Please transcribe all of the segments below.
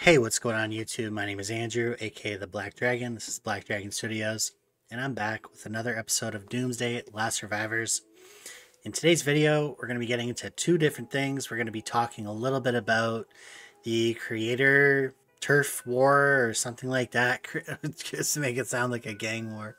Hey, what's going on YouTube? My name is Andrew, aka the Black Dragon. This is Black Dragon Studios, and I'm back with another episode of Doomsday: Last Survivors. In today's video, we're going to be getting into two different things. We're going to be talking a little bit about the creator turf war or something like that, just to make it sound like a gang war.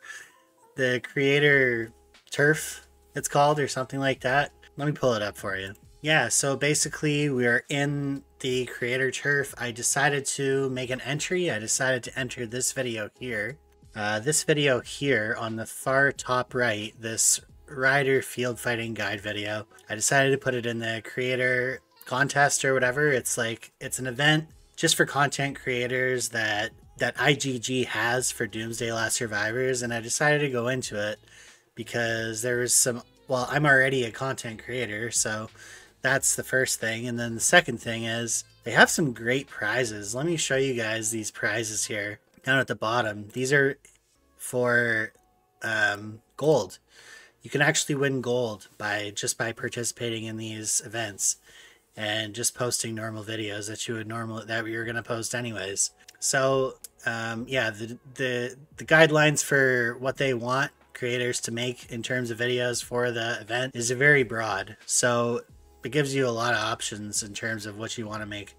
The creator turf, it's called, or something like that. Let me pull it up for you. Yeah, so basically we are in the creator turf. I decided to make an entry. I decided to enter this video here. This video here on the far top right, this rider field fighting guide video. I decided to put it in the creator contest or whatever. It's like, it's an event just for content creators that IGG has for Doomsday Last Survivors. And I decided to go into it because there was some, well, I'm already a content creator, so that's the first thing. And then the second thing is they have some great prizes. Let me show you guys these prizes here down at the bottom. These are for gold. You can actually win gold by participating in these events and just posting normal videos that you're going to post anyways. So yeah, the guidelines for what they want creators to make in terms of videos for the event is very broad. So it gives you a lot of options in terms of what you want to make.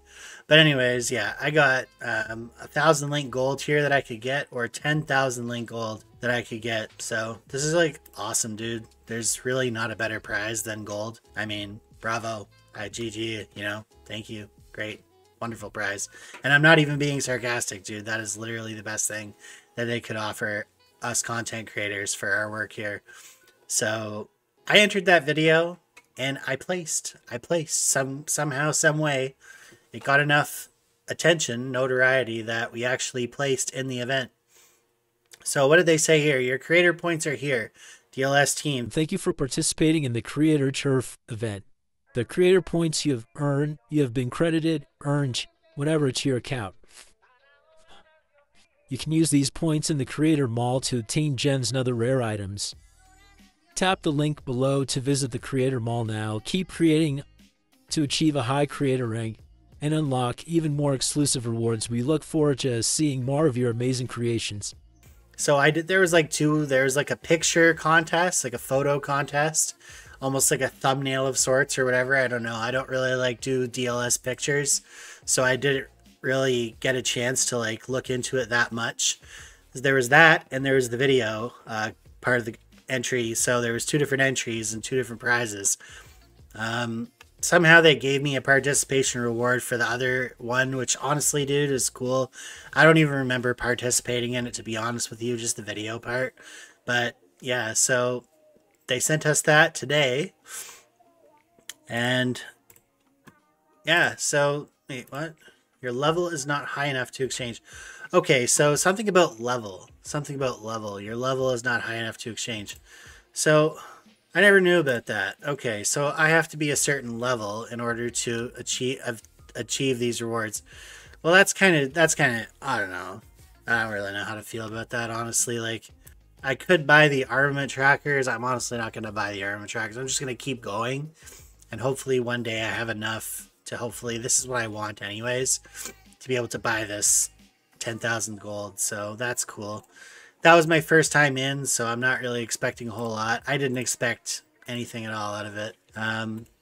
But anyways, yeah, I got 1,000 link gold here that I could get, or 10,000 link gold that I could get. So this is like awesome, dude. There's really not a better prize than gold. I mean, bravo, GG, you know, thank you. Great, wonderful prize. And I'm not even being sarcastic, dude. That is literally the best thing that they could offer us content creators for our work here. So I entered that video and I placed somehow, some way. It got enough attention, notoriety, that we actually placed in the event. So what did they say here? Your creator points are here. DLS team, thank you for participating in the Creator Turf event. The creator points you have earned, you have been credited, earned, whatever, to your account. You can use these points in the Creator Mall to obtain gems and other rare items. Tap the link below to visit the Creator Mall now. Keep creating to achieve a high creator rank and unlock even more exclusive rewards. We look forward to seeing more of your amazing creations. So there was like a picture contest, like a photo contest, almost like a thumbnail of sorts or whatever. I don't know. I don't really like do DLS pictures, so I didn't really get a chance to like look into it that much. There was that, and there was the video part of the entry. So there was two different entries and two different prizes. Somehow they gave me a participation reward for the other one, which honestly, dude, is cool. I don't even remember participating in it, to be honest with you, just the video part. But yeah, so they sent us that today. And yeah, so wait, what? Your level is not high enough to exchange. Okay, so something about level. Your level is not high enough to exchange. So I never knew about that. Okay, so I have to be a certain level in order to achieve these rewards. Well, that's kind of, I don't know. I don't really know how to feel about that, honestly. Like, I could buy the armament trackers. I'm honestly not going to buy the armament trackers. I'm just going to keep going. And hopefully one day I have enough to, hopefully, this is what I want anyways, to be able to buy this 10,000 gold. So that's cool. That was my first time in, so I'm not really expecting a whole lot. I didn't expect anything at all out of it.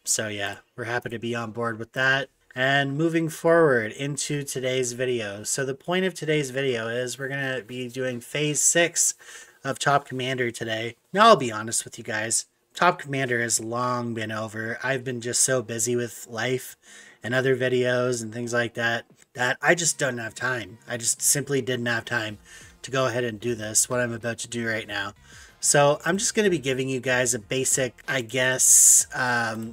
So yeah, we're happy to be on board with that. And moving forward into today's video. So the point of today's video is we're going to be doing phase 6 of Top Commander today. Now, I'll be honest with you guys. Top Commander has long been over. I've been just so busy with life and other videos and things like that, that I just don't have time. I just simply didn't have time to go ahead and do this, what I'm about to do right now. So I'm just going to be giving you guys a basic, I guess,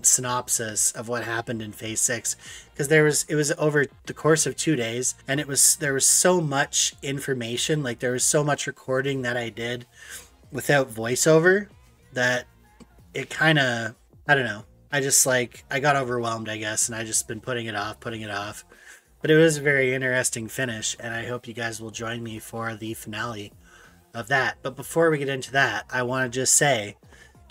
synopsis of what happened in phase 6, because it was over the course of 2 days, and there was so much information, like there was so much recording that I did without voiceover that it kind of, I don't know, I got overwhelmed, I guess, and I just been putting it off. But it was a very interesting finish, and I hope you guys will join me for the finale of that. But before we get into that, I want to just say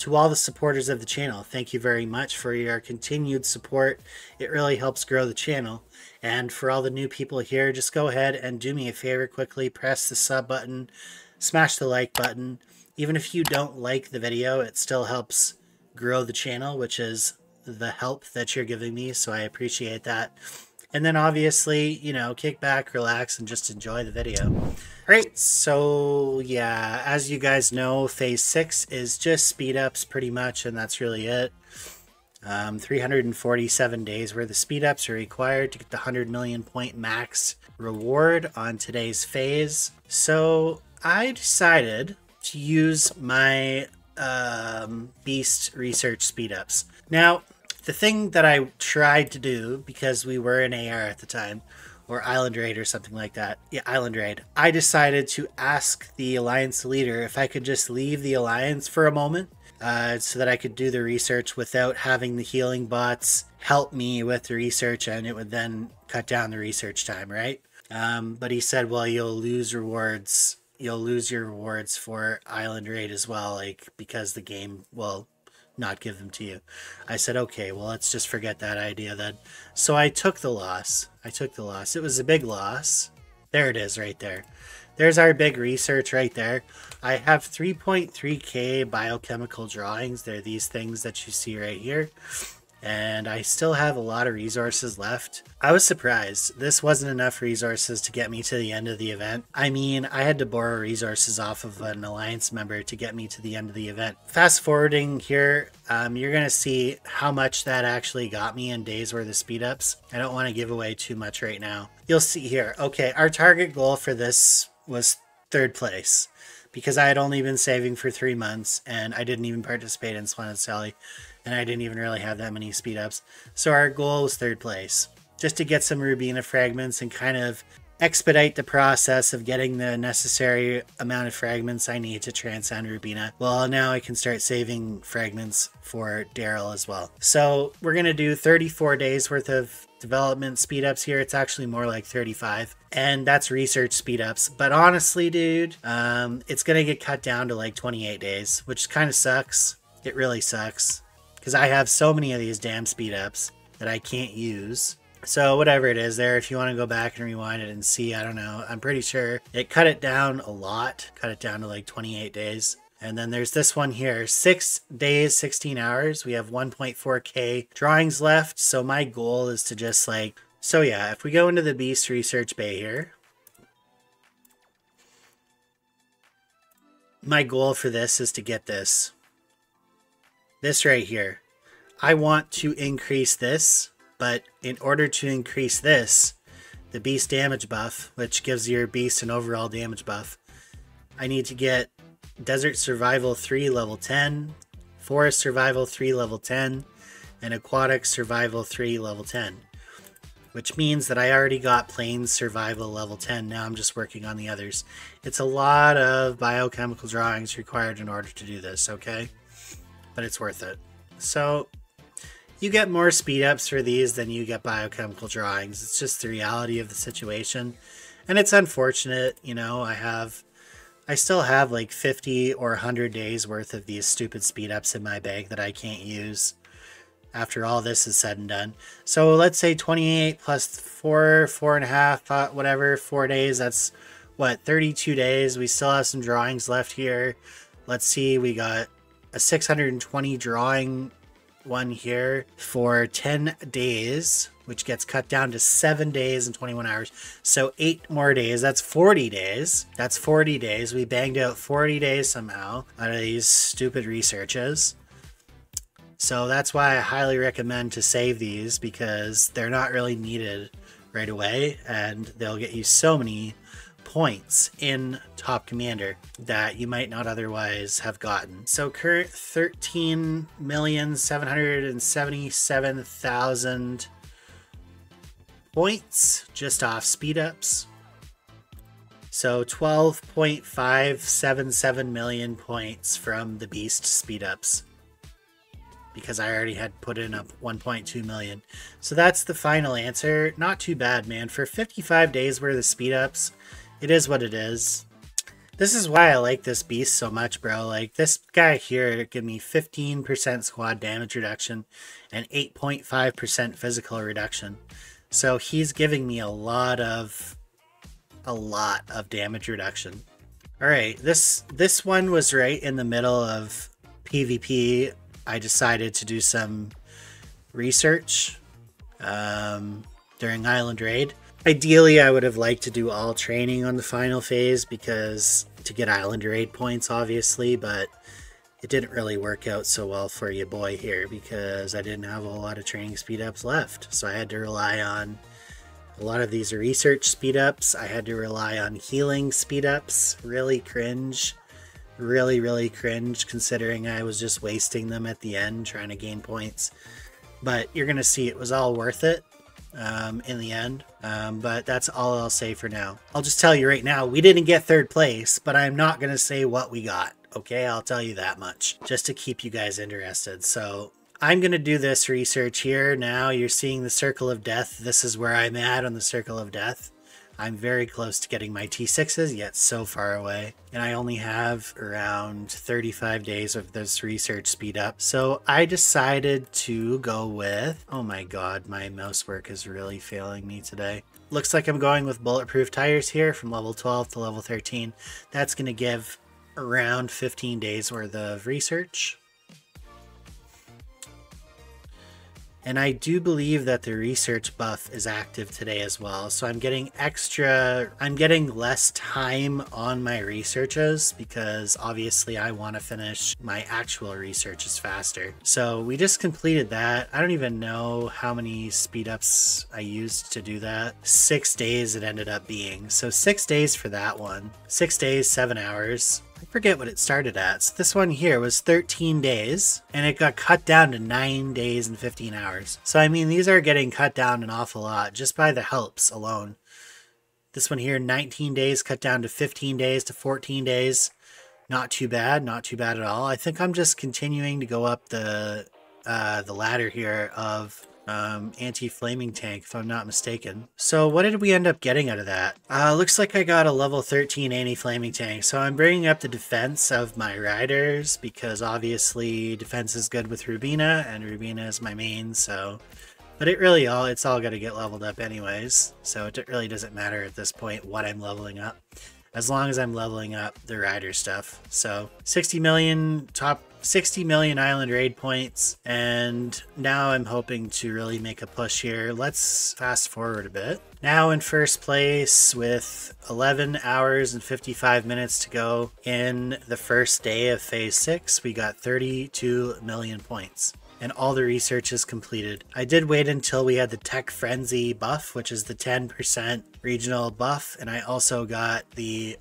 To all the supporters of the channel, thank you very much for your continued support. It really helps grow the channel. And for all the new people here, just go ahead and do me a favor quickly. Press the sub button, smash the like button. Even if you don't like the video, it still helps grow the channel, which is the help that you're giving me. So I appreciate that. And then obviously, you know, kick back, relax, and just enjoy the video. All right, so yeah, as you guys know, phase 6 is just speed ups pretty much, and that's really it. 347 days worth of speed ups are required to get the 100 million point max reward on today's phase. So I decided to use my beast research speed ups. Now, the thing that I tried to do, because we were in AR at the time, or Island Raid or something like that. Yeah, Island Raid. I decided to ask the Alliance leader if I could just leave the Alliance for a moment so that I could do the research without having the healing bots help me with the research, and it would then cut down the research time, right? But he said, well, you'll lose rewards. You'll lose your rewards for Island Raid as well, like, because the game will not give them to you. I said, okay, well, let's just forget that idea then. So I took the loss. It was a big loss. There it is right there. There's our big research right there. I have 3.3k biochemical drawings. They're these things that you see right here. And I still have a lot of resources left. I was surprised. This wasn't enough resources to get me to the end of the event. I mean, I had to borrow resources off of an Alliance member to get me to the end of the event. Fast forwarding here, you're going to see how much that actually got me in days worth of speed ups. I don't want to give away too much right now. You'll see here. Okay, our target goal for this was 3rd place, because I had only been saving for 3 months and I didn't even participate in Swan and Sally. And I didn't even really have that many speed ups. So our goal was 3rd place, just to get some Rubina fragments and kind of expedite the process of getting the necessary amount of fragments I need to transcend Rubina. Well, now I can start saving fragments for Daryl as well. So we're going to do 34 days worth of development speed ups here. It's actually more like 35. And that's research speed ups. But honestly, dude, it's going to get cut down to like 28 days, which kind of sucks. It really sucks, because I have so many of these damn speed ups that I can't use. So whatever it is there, if you want to go back and rewind it and see, I don't know, I'm pretty sure it cut it down a lot, cut it down to like 28 days. And then there's this one here, 6 days, 16 hours. We have 1.4k drawings left. So my goal is to just like, so yeah, if we go into the Beast Research Bay here, my goal for this is to get this right here. I want to increase this, but in order to increase this, the beast damage buff, which gives your beast an overall damage buff, I need to get Desert Survival 3 level 10, Forest Survival 3 level 10, and Aquatic Survival 3 level 10. Which means that I already got Plains Survival level 10. Now I'm just working on the others. It's a lot of biochemical drawings required in order to do this, okay? But it's worth it. So you get more speed ups for these than you get biochemical drawings. It's just the reality of the situation. And it's unfortunate, you know, I still have like 50 or 100 days worth of these stupid speed ups in my bag that I can't use after all this is said and done. So let's say 28 plus 4.5, whatever, 4 days. That's what, 32 days. We still have some drawings left here. Let's see, we got a 620 drawing one here for 10 days, which gets cut down to 7 days and 21 hours. So 8 more days. That's 40 days. That's 40 days. We banged out 40 days somehow out of these stupid researches. So that's why I highly recommend to save these, because they're not really needed right away, and they'll get you so many points in Top Commander that you might not otherwise have gotten. So current 13,777,000 points just off speed ups. So 12.577 million points from the beast speed ups, because I already had put in up 1.2 million. So that's the final answer. Not too bad, man. For 55 days worth of speed ups, it is what it is. This is why I like this beast so much, bro. Like, this guy here give me 15% squad damage reduction and 8.5% physical reduction. So he's giving me a lot of damage reduction. All right, this one was right in the middle of PvP. I decided to do some research during Island Raid. Ideally, I would have liked to do all training on the final phase because to get Island Raid points, obviously, but it didn't really work out so well for you boy here because I didn't have a lot of training speed ups left. So I had to rely on a lot of these research speed ups. I had to rely on healing speed ups. Really cringe. Really cringe considering I was just wasting them at the end trying to gain points. But you're going to see it was all worth it in the end. But that's all I'll say for now. I'll just tell you right now, we didn't get third place, but I'm not going to say what we got. Okay, I'll tell you that much just to keep you guys interested. So I'm going to do this research here. Now you're seeing the circle of death. This is where I'm at on the circle of death. I'm very close to getting my T6s, yet so far away. And I only have around 35 days of this research speed up. So I decided to go with, oh my god, my mouse work is really failing me today. Looks like I'm going with bulletproof tires here from level 12 to level 13. That's going to give around 15 days worth of research. And I do believe that the research buff is active today as well. So I'm getting less time on my researches because obviously I want to finish my actual researches faster. So we just completed that. I don't even know how many speed ups I used to do that. 6 days it ended up being. So 6 days for that one. 6 days, 7 hours. I forget what it started at. So this one here was 13 days and it got cut down to 9 days and 15 hours. So I mean, these are getting cut down an awful lot just by the helps alone. This one here, 19 days cut down to 15 days to 14 days. Not too bad, not too bad at all. I think I'm just continuing to go up the ladder here of anti-flaming tank, if I'm not mistaken. So what did we end up getting out of that? Looks like I got a level 13 anti-flaming tank. So I'm bringing up the defense of my riders because obviously defense is good with Rubina and Rubina is my main. So, but it's all got to get leveled up anyways. So it really doesn't matter at this point what I'm leveling up, as long as I'm leveling up the rider stuff. So 60 million Island Raid points, and now I'm hoping to really make a push here. Let's fast forward a bit. Now in first place with 11 hours and 55 minutes to go in the first day of phase 6, we got 32 million points. And all the research is completed. I did wait until we had the Tech Frenzy buff, which is the 10% regional buff, and I also got the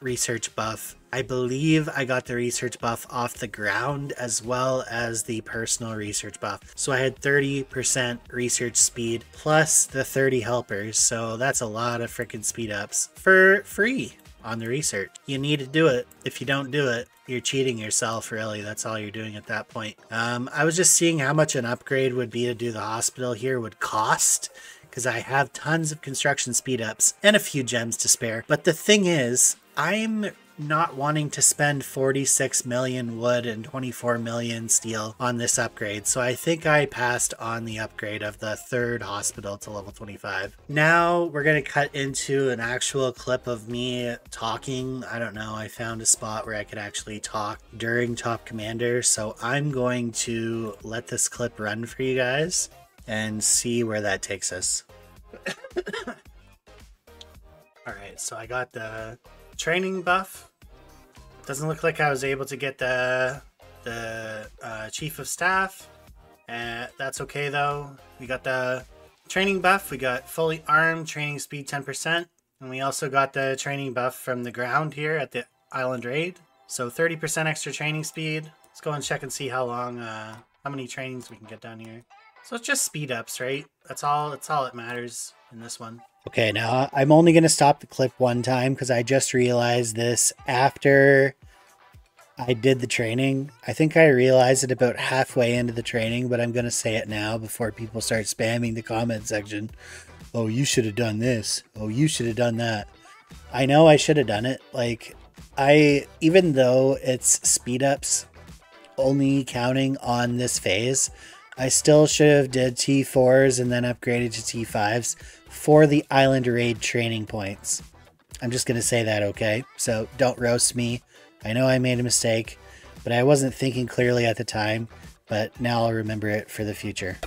research buff. I believe I got the research buff off the ground as well as the personal research buff. So I had 30% research speed plus the 30 helpers. So that's a lot of freaking speed ups for free on the research. You need to do it. If you don't do it, you're cheating yourself, really. That's all you're doing at that point. I was just seeing how much an upgrade would be to do the hospital here would cost, because I have tons of construction speed ups and a few gems to spare. But the thing is, I'm not wanting to spend 46 million wood and 24 million steel on this upgrade. So I think I passed on the upgrade of the third hospital to level 25. Now we're going to cut into an actual clip of me talking. I don't know. I found a spot where I could actually talk during Top Commander. So I'm going to let this clip run for you guys and see where that takes us. All right. So I got the training buff. Doesn't look like I was able to get the chief of staff. That's okay though. We got the training buff. We got fully armed, training speed 10%. And we also got the training buff from the ground here at the Island Raid. So 30% extra training speed. Let's go and check and see how many trainings we can get down here. So it's just speed ups, right? That's all that matters in this one. Okay, now I'm only going to stop the clip one time because I just realized this after I did the training. I think I realized it about halfway into the training, but I'm going to say it now before people start spamming the comment section. Oh, you should have done this. Oh, you should have done that. I know I should have done it. Like, Even though it's speed ups only counting on this phase, I still should have did T4s and then upgraded to T5s for the island raid training points. I'm just going to say that, okay? So don't roast me. I know I made a mistake, but I wasn't thinking clearly at the time, but now I'll remember it for the future.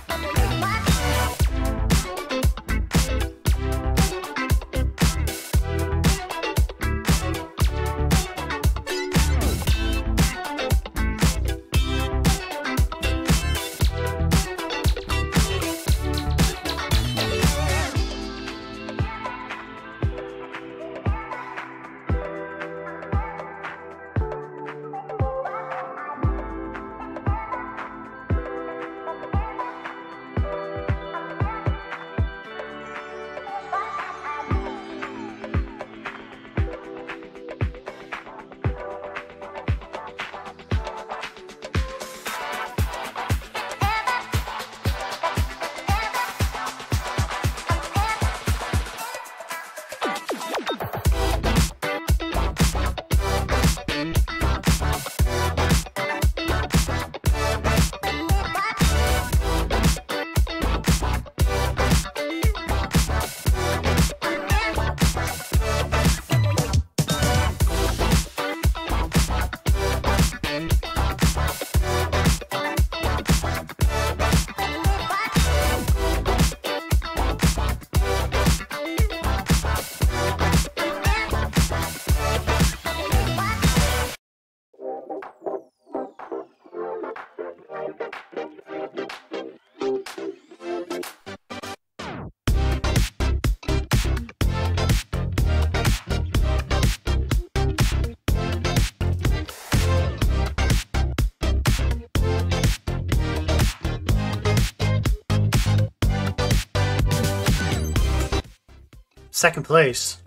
Second place.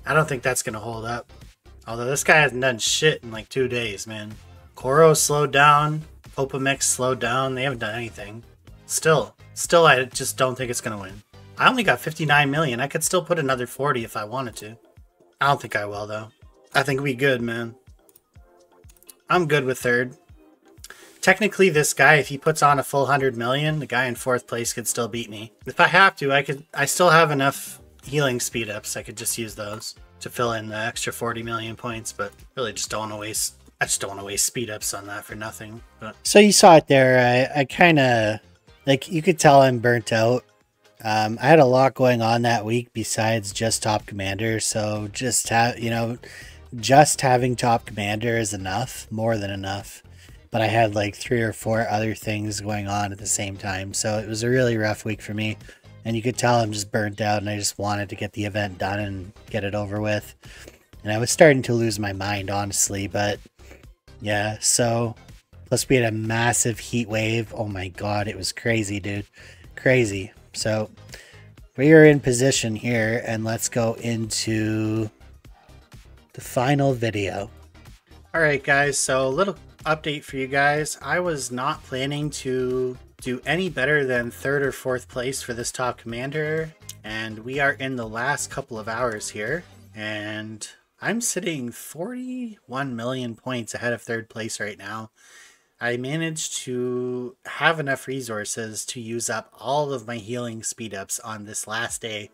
I don't think that's going to hold up. Although this guy hasn't done shit in like 2 days, man. Koro slowed down. Popamix slowed down. They haven't done anything. Still, I just don't think it's going to win. I only got 59 million. I could still put another 40 if I wanted to. I don't think I will, though. I think we good, man. I'm good with third. Technically, this guy, if he puts on a full 100 million, the guy in fourth place could still beat me. If I have to, I still have enough healing speed ups. I could just use those to fill in the extra 40 million points, but really just don't want to waste. I just don't want to waste speed ups on that for nothing. But so you saw it there. I kind of like, you could tell I'm burnt out. I had a lot going on that week besides just top commander. So just having top commander is enough, more than enough. But I had like 3 or 4 other things going on at the same time. So it was a really rough week for me. And you could tell I'm just burnt out and I just wanted to get the event done and get it over with. And I was starting to lose my mind, honestly. But yeah, so plus we had a massive heat wave. Oh my God, it was crazy, dude. Crazy. So we are in position here and let's go into the final video. All right, guys. So a little update for you guys. I was not planning to do any better than 3rd or 4th place for this top commander, and we are in the last couple of hours here, and I'm sitting 41 million points ahead of 3rd place right now. I managed to have enough resources to use up all of my healing speed ups on this last day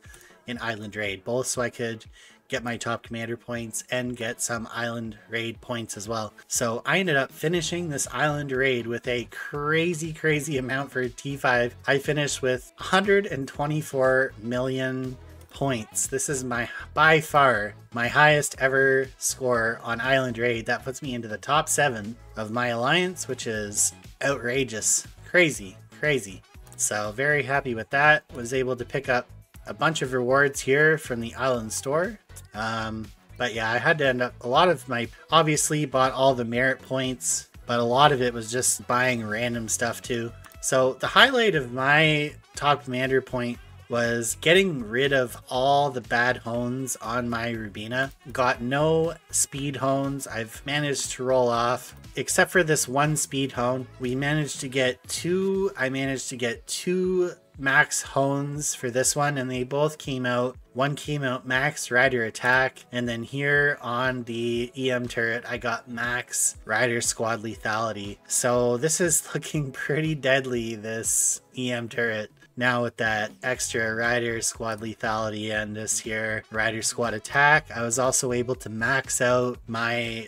in Island Raid, both so I could get my top commander points and get some island raid points as well. So I ended up finishing this island raid with a crazy amount for T5. I finished with 124 million points. This is by far my highest ever score on island raid. That puts me into the top 7 of my alliance, which is outrageous. Crazy. So very happy with that. Was able to pick up a bunch of rewards here from the island store. But yeah, I had to end up, a lot of my, obviously bought all the merit points, but a lot of it was just buying random stuff too. So the highlight of my top commander point was getting rid of all the bad hones on my Rubina. Got no speed hones. I've managed to roll off, except for this one speed hone. I managed to get 2 max hones for this one, and they both came out one came out max rider attack, and then here on the EM turret I got max rider squad lethality. So this is looking pretty deadly, this EM turret. Now with that extra rider squad lethality and this here rider squad attack, I was also able to max out my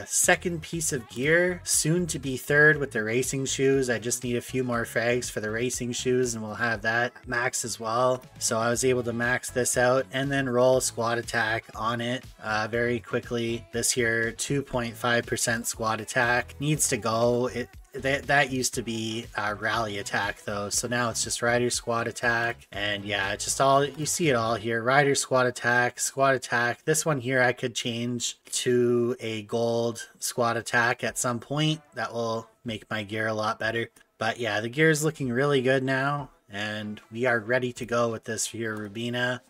second piece of gear, soon to be third with the racing shoes. I just need a few more frags for the racing shoes and we'll have that max as well. So I was able to max this out and then roll squad attack on it very quickly. This here 2.5% squad attack needs to go. That used to be a rally attack though, so now it's just rider squad attack. And yeah, it's just all, you see it all here, rider squad attack, squad attack. This one here I could change to a gold squad attack at some point. That will make my gear a lot better. But yeah, the gear is looking really good now, and we are ready to go with this here Rubina.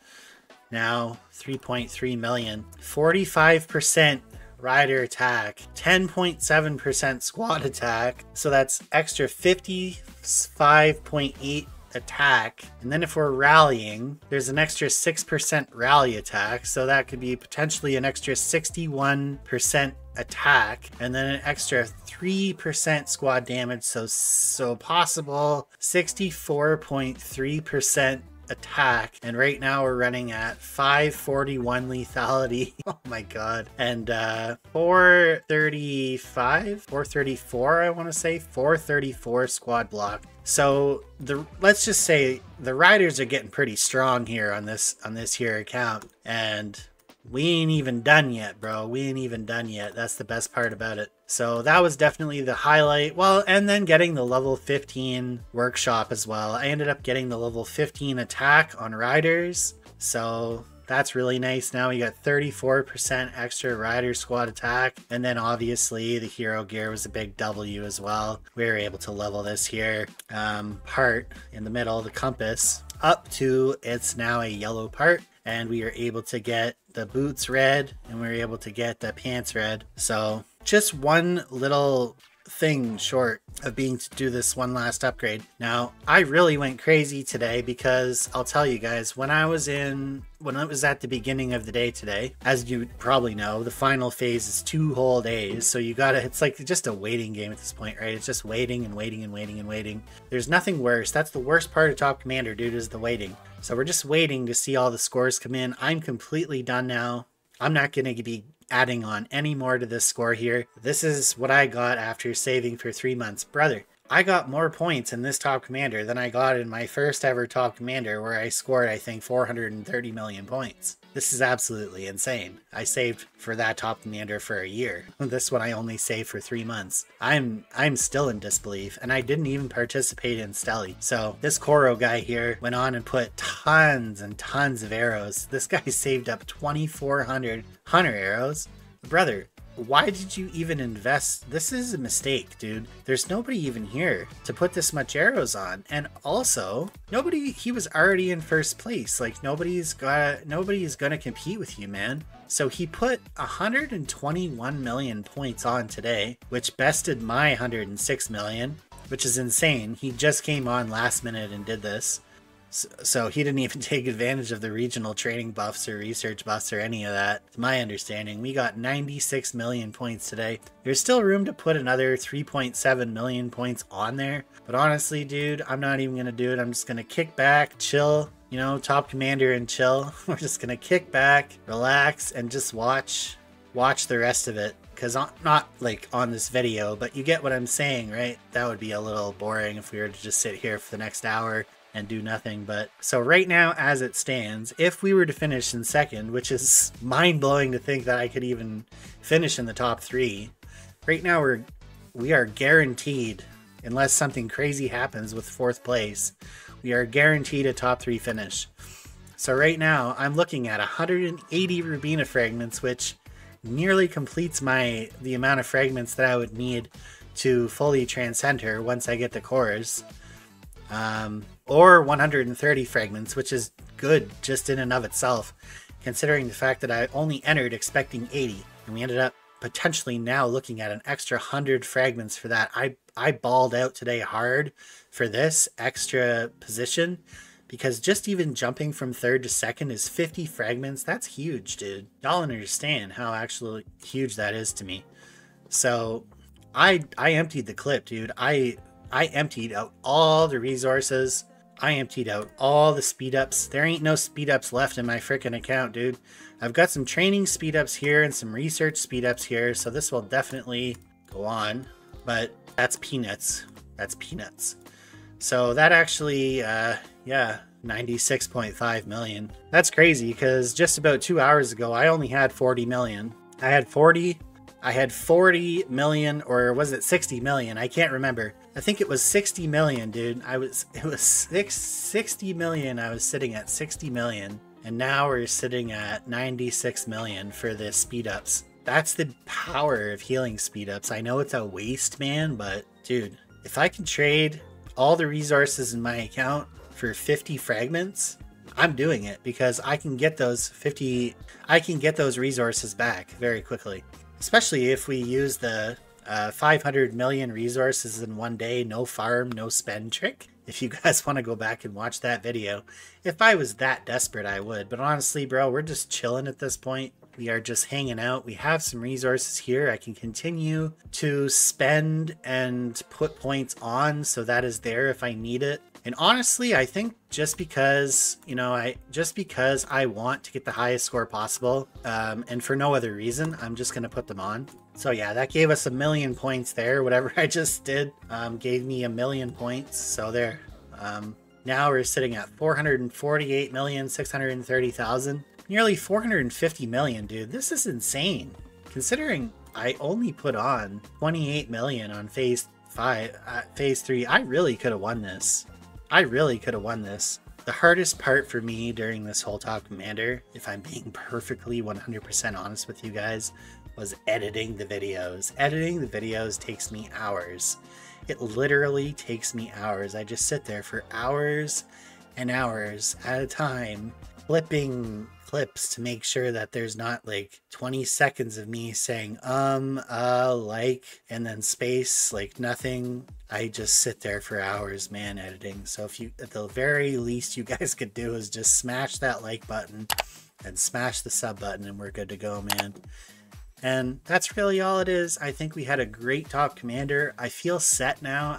Now 3.3 million, 45% rider attack, 10.7% squad attack, so that's extra 55.8 attack. And then if we're rallying, there's an extra 6% rally attack, so that could be potentially an extra 61% attack, and then an extra 3% squad damage, so possible 64.3% attack. And right now we're running at 541 lethality. Oh my god. And 434 I want to say, 434 squad block. So let's just say the riders are getting pretty strong here on this here account, and we ain't even done yet, bro. We ain't even done yet. That's the best part about it. So that was definitely the highlight. Well, and then getting the level 15 workshop as well. I ended up getting the level 15 attack on riders. So that's really nice. Now we got 34% extra rider squad attack. And then obviously the hero gear was a big W as well. We were able to level this here part in the middle, the compass, up to it's now a yellow part. And we are able to get the boots red, and we were able to get the pants red. So just one little thing short of being to do this one last upgrade. Now, I really went crazy today because I'll tell you guys, when it was at the beginning of the day today, as you probably know, the final phase is 2 whole days. So you gotta, it's like just a waiting game at this point, right? It's just waiting and waiting and waiting and waiting. There's nothing worse. That's the worst part of Top Commander, dude, is the waiting. So we're just waiting to see all the scores come in. I'm completely done now. I'm not gonna be adding on any more to this score here. This is what I got after saving for 3 months. Brother, I got more points in this Top Commander than I got in my first ever Top Commander, where I scored, I think, 430 million points. This is absolutely insane. I saved for that Top Commander for a year. This one I only saved for 3 months. I'm still in disbelief, and I didn't even participate in Stelly. So this Koro guy here went on and put tons and tons of arrows. This guy saved up 2,400 hunter arrows. Brother, why did you even invest? This is a mistake, dude. There's nobody even here to put this much arrows on. And also, he was already in first place. Like, nobody's gonna compete with you, man. So he put 121 million points on today, which bested my 106 million, which is insane. He just came on last minute and did this. So he didn't even take advantage of the regional training buffs or research buffs or any of that. To my understanding, we got 96 million points today. There's still room to put another 3.7 million points on there. But honestly, dude, I'm not even going to do it. I'm just going to kick back, chill, you know, Top Commander and chill. We're just going to kick back, relax, and just watch the rest of it. Because not like on this video, but you get what I'm saying, right? That would be a little boring if we were to just sit here for the next hour and do nothing. But so right now, as it stands, if we were to finish in second, which is mind-blowing to think that I could even finish in the top 3, right now we are guaranteed, unless something crazy happens with 4th place, we are guaranteed a top 3 finish. So right now I'm looking at 180 Rubina fragments, which nearly completes the amount of fragments that I would need to fully transcend her once I get the cores. Or 130 fragments, which is good just in and of itself, considering the fact that I only entered expecting 80, and we ended up potentially now looking at an extra 100 fragments for that. I balled out today hard for this extra position, because just even jumping from third to second is 50 fragments. That's huge, dude. Y'all understand how actually huge that is to me. So I emptied the clip, dude. I emptied out all the resources. I emptied out all the speed ups. There ain't no speed ups left in my freaking account, dude. I've got some training speed ups here and some research speed ups here, so this will definitely go on, but that's peanuts. That's peanuts. So that actually, yeah, 96.5 million. That's crazy, because just about 2 hours ago, I only had 40 million. I had 40 million, or was it 60 million? I can't remember. I think it was 60 million, dude. It was 60 million. I was sitting at 60 million, and now we're sitting at 96 million for the speed ups. That's the power of healing speed ups. I know it's a waste, man, but dude, if I can trade all the resources in my account for 50 fragments, I'm doing it, because I can get those resources back very quickly. Especially if we use the 500 million resources in one day, no farm, no spend trick. If you guys want to go back and watch that video. If I was that desperate, I would. But honestly, bro, we're just chilling at this point. We are just hanging out. We have some resources here. I can continue to spend and put points on, so that is there if I need it. And honestly, I think just because, you know, I want to get the highest score possible, and for no other reason, I'm just going to put them on. So yeah, that gave us 1,000,000 points there. Whatever I just did gave me 1,000,000 points. So there. Now we're sitting at 448,630,000. Nearly 450 million, dude. This is insane. Considering I only put on 28 million on phase 3, I really could have won this. I really could have won this. The hardest part for me during this whole Top Commander, if I'm being perfectly 100% honest with you guys, was editing the videos. Editing the videos takes me hours. It literally takes me hours. I just sit there for hours and hours at a time, flipping clips to make sure that there's not like 20 seconds of me saying like, and then space, like nothing. I just sit there for hours, man, editing. So if you, at the very least you guys could do is just smash that like button and smash the sub button, and we're good to go, man. And that's really all it is. I think we had a great Top Commander. I feel set now.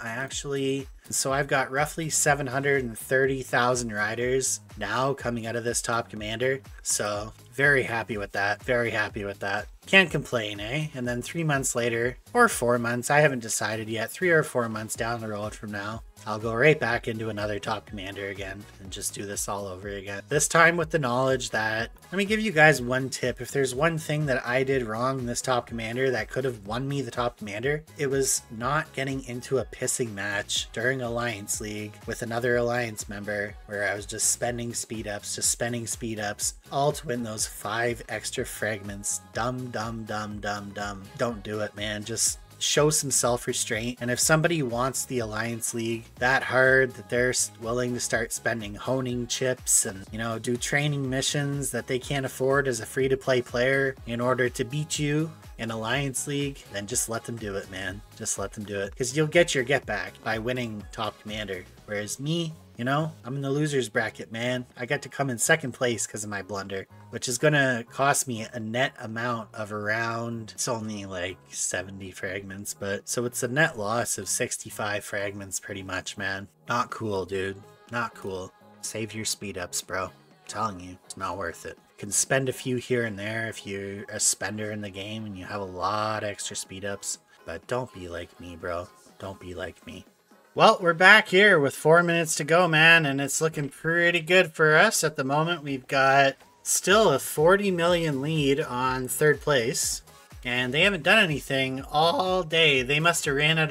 So I've got roughly 730,000 riders now coming out of this Top Commander. So very happy with that. Very happy with that. Can't complain, eh? And then 3 months later, or 4 months, I haven't decided yet, 3 or 4 months down the road from now, I'll go right back into another Top Commander again and just do this all over again. This time with the knowledge that, let me give you guys one tip. If there's one thing that I did wrong in this Top Commander that could have won me the Top Commander, it was not getting into a pissing match during Alliance League with another Alliance member where I was just spending speed ups, all to win those 5 extra fragments. Dumb. Don't do it, man. Just show some self-restraint. And if somebody wants the Alliance League that hard that they're willing to start spending honing chips and, you know, do training missions that they can't afford as a free-to-play player in order to beat you in Alliance League, then just let them do it, man. Just let them do it, because you'll get your get back by winning Top Commander. Whereas me, you know, I'm in the losers bracket, man. I got to come in second place because of my blunder, which is gonna cost me a net amount of around, it's only like 70 fragments, but so it's a net loss of 65 fragments pretty much, man. Not cool, dude. Not cool. Save your speed ups, bro. I'm telling you, it's not worth it. You can spend a few here and there if you're a spender in the game and you have a lot of extra speed ups, but don't be like me, bro. Don't be like me. Well, we're back here with 4 minutes to go, man, and it's looking pretty good for us at the moment. We've got still a 40 million lead on third place, and they haven't done anything all day. They must have ran out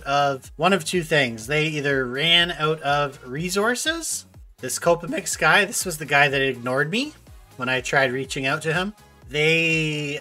of one of two things. They either ran out of resources. This Copamix guy, this was the guy that ignored me when I tried reaching out to him. They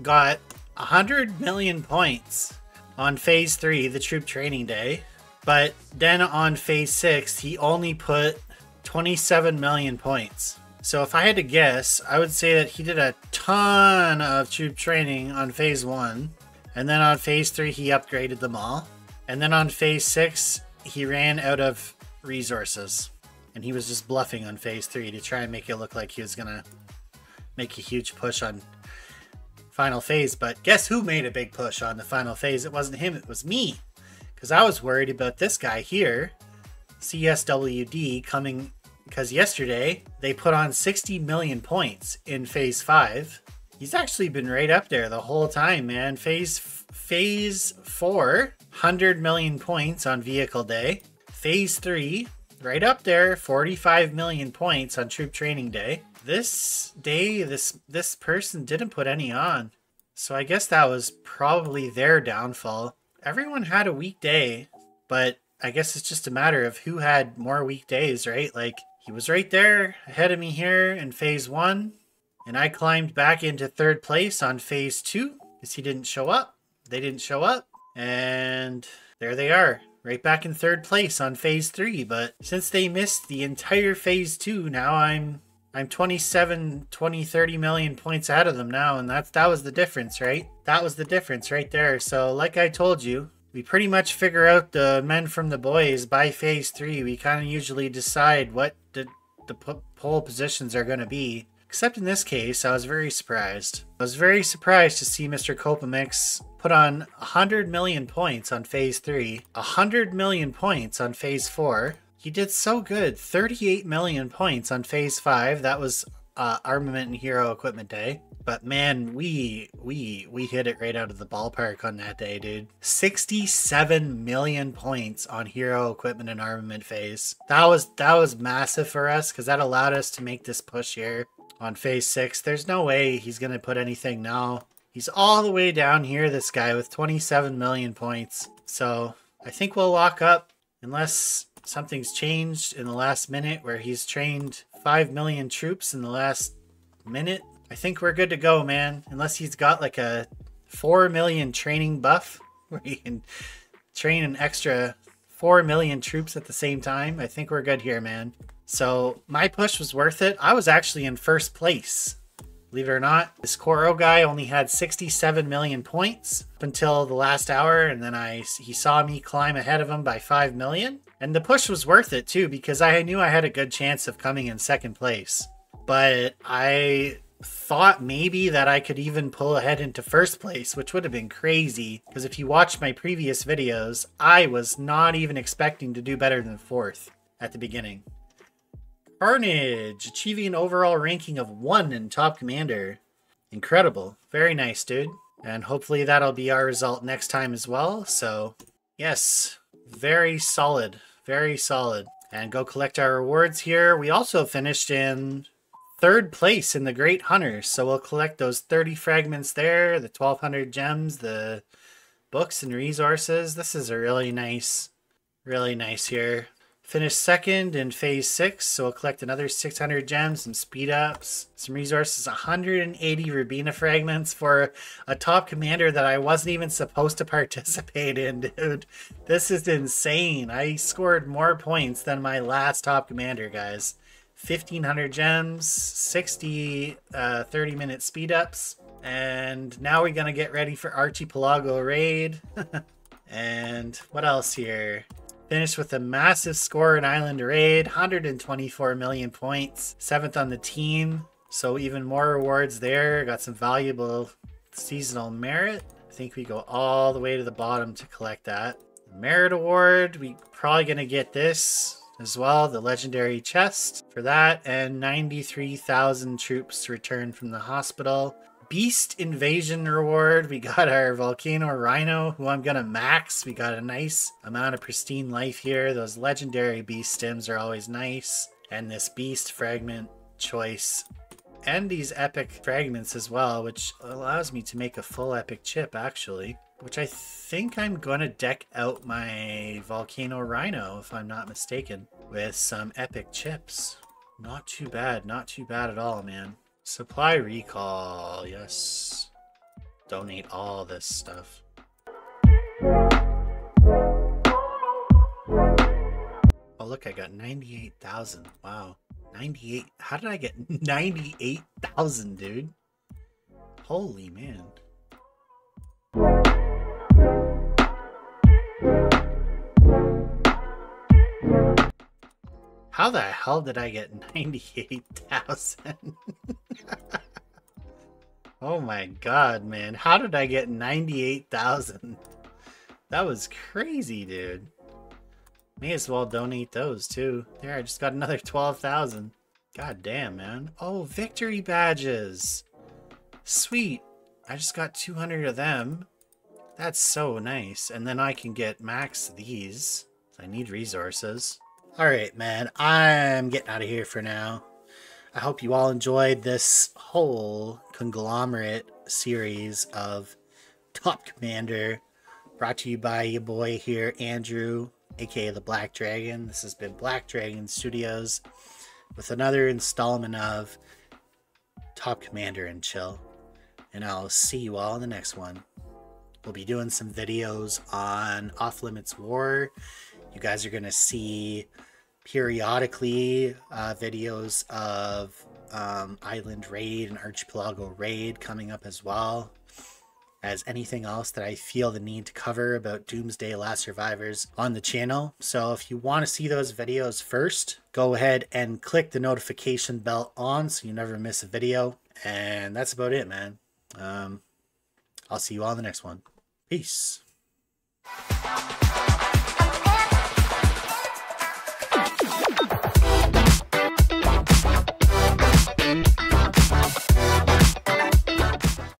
got 100 million points on phase 3, the troop training day, but then on phase 6 he only put 27 million points. So if I had to guess, I would say that he did a ton of troop training on phase 1, and then on phase 3 he upgraded them all, and then on phase 6 he ran out of resources. And he was just bluffing on phase 3 to try and make it look like he was gonna make a huge push on final phase. But guess who made a big push on the final phase? It wasn't him, it was me. Because I was worried about this guy here, CSWD, coming, because yesterday they put on 60 million points in phase 5. He's actually been right up there the whole time, man. Phase 4, 100 million points on vehicle day. Phase 3, right up there, 45 million points on troop training day. This day, this person didn't put any on. So I guess that was probably their downfall. Everyone had a weak day, but I guess it's just a matter of who had more weak days, right? Like, he was right there ahead of me here in phase 1. And I climbed back into 3rd place on phase 2 because he didn't show up. They didn't show up. And there they are, right back in 3rd place on phase 3. But since they missed the entire phase 2, now I'm 27, 20, 30 million points ahead of them now. And that was the difference, right? That was the difference right there. So like I told you, we pretty much figure out the men from the boys by phase 3. We kind of usually decide what the pole positions are going to be. Except in this case, I was very surprised. I was very surprised to see Mr. Copamix put on 100 million points on phase 3, 100 million points on phase 4. He did so good, 38 million points on phase 5. That was Armament and Hero Equipment Day. But man, we hit it right out of the ballpark on that day, dude. 67 million points on Hero Equipment and Armament phase. That was massive for us because that allowed us to make this push here. On phase 6, there's no way he's going to put anything now. He's all the way down here, this guy, with 27 million points. So I think we'll lock up unless something's changed in the last minute where he's trained 5 million troops in the last minute. I think we're good to go, man. Unless he's got like a 4 million training buff where he can train an extra 4 million troops at the same time. I think we're good here, man. So my push was worth it. I was actually in 1st place. Believe it or not, this Koro guy only had 67 million points up until the last hour, and then he saw me climb ahead of him by 5 million. And the push was worth it too, because I knew I had a good chance of coming in 2nd place. But I thought maybe that I could even pull ahead into 1st place, which would have been crazy, because if you watched my previous videos, I was not even expecting to do better than 4th at the beginning. Carnage, achieving an overall ranking of 1 in Top Commander. Incredible. Very nice, dude. And hopefully that'll be our result next time as well. So, yes, very solid. Very solid. And go collect our rewards here. We also finished in 3rd place in the Great Hunters. So we'll collect those 30 fragments there, the 1,200 gems, the books and resources. This is a really nice here. Finished 2nd in phase 6, so we'll collect another 600 gems, some speed ups, some resources, 180 Rubina fragments for a top commander that I wasn't even supposed to participate in, dude. This is insane. I scored more points than my last top commander, guys. 1,500 gems, 60 30-minute speed ups, and now we're gonna get ready for Archipelago raid. And what else here? Finished with a massive score in Island Raid, 124 million points, 7th on the team. So even more rewards there. Got some valuable seasonal merit. I think we go all the way to the bottom to collect that. Merit award, we probably gonna get this as well, the legendary chest for that, and 93,000 troops to return from the hospital. Beast Invasion reward. We got our Volcano Rhino, who I'm gonna max. We got a nice amount of pristine life here. Those legendary beast stims are always nice. And this beast fragment choice. And these epic fragments as well, which allows me to make a full epic chip actually. Which I think I'm gonna deck out my Volcano Rhino, if I'm not mistaken, with some epic chips. Not too bad at all, man. Supply recall, yes. Donate all this stuff. Oh look, I got 98,000. Wow. 98. How did I get 98,000, dude? Holy man. How the hell did I get 98,000? Oh my god, man. How did I get 98,000? That was crazy, dude. May as well donate those too. There, I just got another 12,000. God damn, man. Oh, victory badges. Sweet. I just got 200 of them. That's so nice. And then I can get max these. I need resources. Alright, man. I'm getting out of here for now. I hope you all enjoyed this whole conglomerate series of Top Commander brought to you by your boy here, Andrew, aka the Black Dragon. This has been Black Dragon Studios with another installment of Top Commander and Chill. And I'll see you all in the next one. We'll be doing some videos on Off Limits War. You guys are going to see periodically videos of Island Raid and Archipelago Raid coming up as well as anything else that I feel the need to cover about Doomsday Last Survivors on the channel. So if you want to see those videos first, go ahead and click the notification bell on so you never miss a video. And that's about it, man. I'll see you all in the next one. Peace.